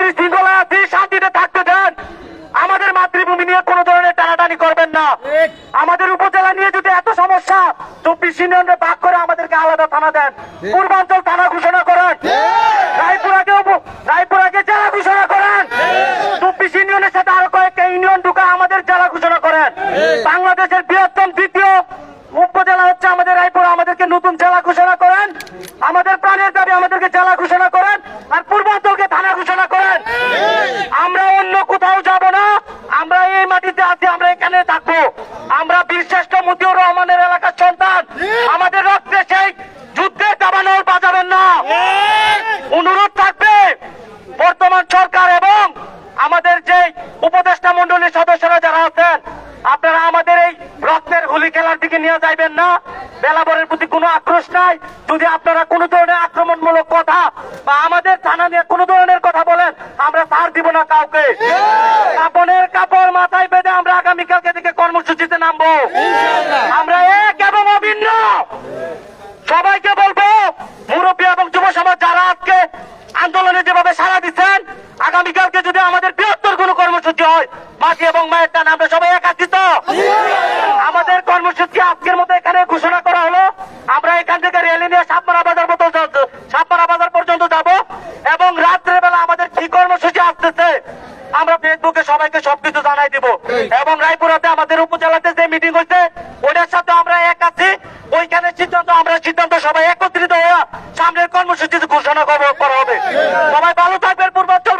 শান্তি শৃঙ্খলা আছি, শান্তিতে থাকতে দেন। আমাদের মাতৃভূমি নিয়ে কোনো ধরনের টানাটানি করবেন না। আমাদের উপজেলা নিয়ে যদি এত সমস্যা, 24 ইউনিয়নে ভাগ করে আমাদেরকে আলাদা থানা দেন, পূর্বাঞ্চল থানা ঘোষণা করেন, রায়পুরাকে জেলা ঘোষণা করেন, 24 ইউনিয়নের সাথে আরো কয়েকটা ইউনিয়ন ঢুকা আমাদের জেলা ঘোষণা করেন। বাংলাদেশের বৃহত্তম দ্বিতীয় উপজেলা হচ্ছে আমাদের রায়পুর, আমাদেরকে নতুন জেলা ঘোষণা করেন। আমাদের প্রাণের দাবি, আমাদেরকে জেলা ঘোষণা করেন আর পূর্বাঞ্চলকে থানা ঘোষণা করেন। আমরা অন্য কোথাও যাব না, আমরা এই মাটিতে আছি, আমরা এখানে থাকবো। আমরা বীরশ্রেষ্ঠ মতিউর রহমানের এলাকার সন্তান, আমাদের রক্তে সেই যুদ্ধের দাবানল বাজাবেন না। অনুরোধ থাকবে বর্তমান সরকার এবং আমাদের যে উপদেষ্টা মন্ডলীর সদস্যরা যারা আছেন, আপনারা আমাদের এই রক্তের হোলি খেলার দিকে নিয়ে যাইবেন না। বেলাবরের প্রতি কোনো আক্রোশ নাই। যদি আপনারা কোনো ধরনের আক্রমণমূলক কথা বা আমাদের থানা নিয়ে কোনো ধরনের কথা বলেন, আমরা ছাড় দিব না কাউকে। কাপড়ের কাপড় মাথায় বেঁধে আমরা আগামীকালকে থেকে কর্মসূচিতে নামবো। আমরা এক এবং অভিন্ন। সবাইকে বলবো, মুরব্বী এবং যুব সমাজ যারা আজকে আন্দোলনে যেভাবে সাড়া দিচ্ছেন, আগামীকালকে যদি আমাদের বৃহত্তর কোনো কর্মসূচি হয়, মাঝি এবং মায়ের টান আমরা সবাই একাত্রিত। আমাদের কর্মসূচি আজকের মতো এখানে ঘোষণা করা হলো। আমরা এখান থেকে র্যালি নিয়ে সাতমারা বাজার পর্যন্ত যাব এবং রাত্রে বেলা আমাদের কি কর্মসূচি আসতেছে আমরা ফেসবুকে সবাইকে সবকিছু জানাই দিব। এবং রায়পুরাতে আমাদের উপজেলাতে যে মিটিং হয়েছে ওটার সাথে আমরা এক আছি। ওইখানে সিদ্ধান্ত সবাই একত্রিত হয়ে সামনের কর্মসূচি ঘোষণা করা হবে। সবাই ভালো থাকবেন। পূর্বাঞ্চল